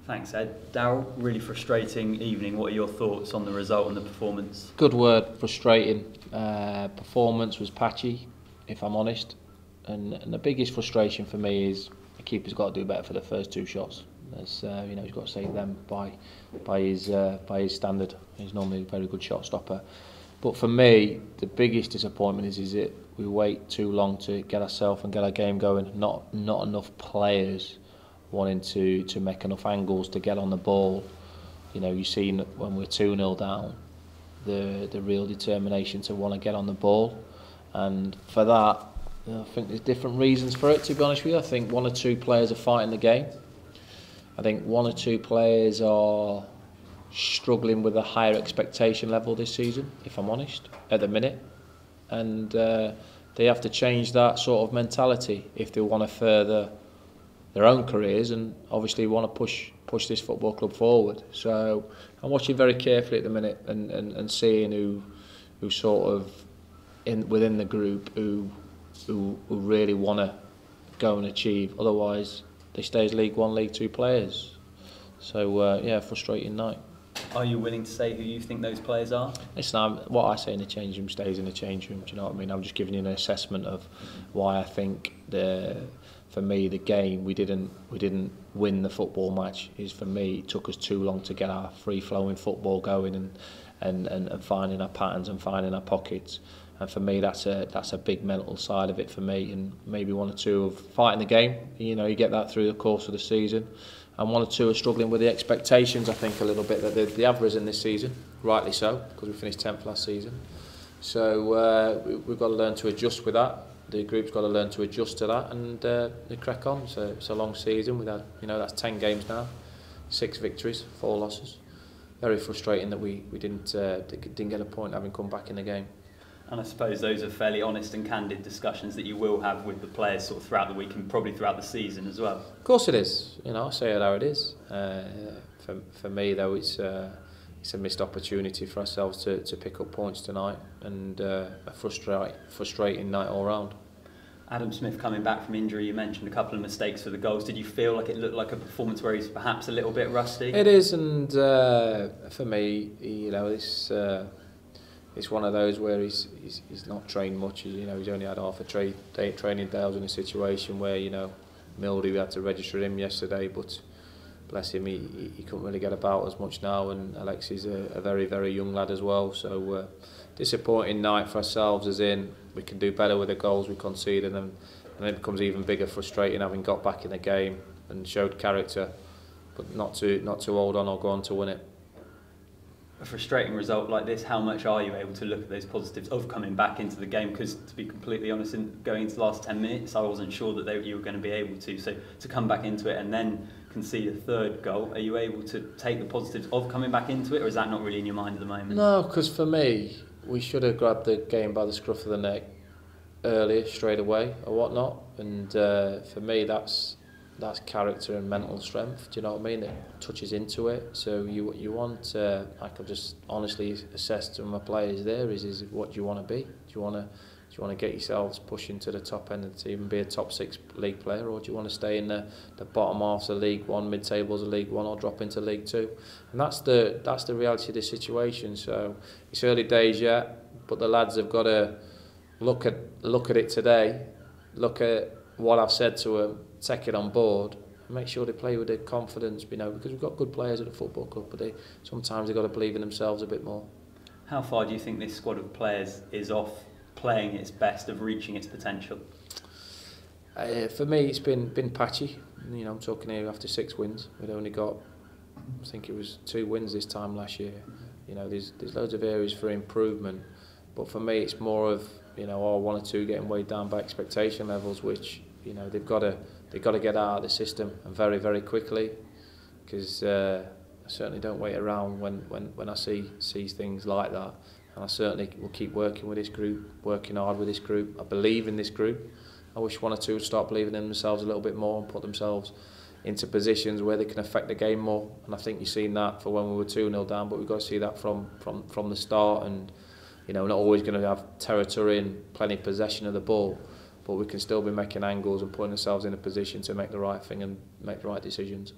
Thanks, Ed. Darrell, really frustrating evening. What are your thoughts on the result and the performance? Good word, frustrating. Performance was patchy, if I'm honest. And the biggest frustration for me is the keeper's got to do better for the first two shots. As he's got to save them by his standard. He's normally a very good shot stopper. But for me, the biggest disappointment is that we wait too long to get ourselves and get our game going. Not enough players wanting to make enough angles to get on the ball. You've seen when we're 2-0 down, the real determination to want to get on the ball, and for that, I think there's different reasons for it. To be honest with you, I think one or two players are fighting the game. I think one or two players are struggling with a higher expectation level this season, if I'm honest, at the minute, and they have to change that sort of mentality if they want to further their own careers and obviously want to push this football club forward. So I'm watching very carefully at the minute and seeing who sort of within the group who really want to go and achieve. Otherwise, they stay as League One, League Two players. So frustrating night. Are you willing to say who you think those players are? Listen, what I say in the change room stays in the change room. Do you know what I mean? I'm just giving you an assessment of why I think for me the game we didn't win the football match is, for me, it took us too long to get our free flowing football going and finding our patterns and finding our pockets. And for me, that's a big mental side of it for me, and maybe one or two of fighting the game. You get that through the course of the season, and one or two are struggling with the expectations. I think a little bit that the average in this season, rightly so, because we finished 10th last season. So we've got to learn to adjust with that. The group's got to learn to adjust to that and they crack on. So it's a long season. We've had, that's 10 games now, 6 victories, 4 losses. Very frustrating that we didn't get a point having come back in the game. And I suppose those are fairly honest and candid discussions that you will have with the players sort of throughout the week and probably throughout the season as well. Of course it is. I say it how it is. For me though, it's a missed opportunity for ourselves to pick up points tonight, and a frustrating night all round. Adam Smith coming back from injury, you mentioned a couple of mistakes for the goals. Did you feel like it looked like a performance where he's perhaps a little bit rusty? It is, and for me, it's one of those where he's not trained much. He's only had half a day training day. I was in a situation where Mildy, we had to register him yesterday, but bless him, he couldn't really get about as much now, and Alexis is a very, very young lad as well. So disappointing night for ourselves, as in we can do better with the goals we conceded, and it becomes even bigger frustrating having got back in the game and showed character, but not to hold on or go on to win it. A frustrating result like this, how much are you able to look at those positives of coming back into the game? Because to be completely honest, going into the last 10 minutes, I wasn't sure that you were going to be able to. So to come back into it and then concede a third goal, are you able to take the positives of coming back into it, or is that not really in your mind at the moment? No, because for me, we should have grabbed the game by the scruff of the neck earlier, straight away, or whatnot. And for me, that's character and mental strength. Do you know what I mean? It touches into it. So you want, I could just honestly assess to my players there is what do you want to be? Do you want to get yourselves pushing to the top end of the team and be a top 6 league player, or do you want to stay in the bottom half of League One, mid-tables of League One, or drop into League Two? And that's the reality of the situation. So it's early days yet, but the lads have got to look at it today, look at what I've said to them, take it on board, and make sure they play with the confidence, because we've got good players at the football club, but sometimes they've got to believe in themselves a bit more. How far do you think this squad of players is off playing its best, of reaching its potential? For me, it's been patchy. I'm talking here after 6 wins. We'd only got, I think it was 2 wins this time last year. There's loads of areas for improvement, but for me, it's more of 1 or 2 getting weighed down by expectation levels, which they've got to get out of the system, and very, very quickly, because I certainly don't wait around when I see things like that. And I certainly will keep working with this group, working hard with this group. I believe in this group. I wish 1 or 2 would start believing in themselves a little bit more and put themselves into positions where they can affect the game more. And I think you've seen that for when we were 2-0 down, but we've got to see that from the start. And we're not always going to have territory and plenty of possession of the ball, but we can still be making angles and putting ourselves in a position to make the right thing and make the right decisions.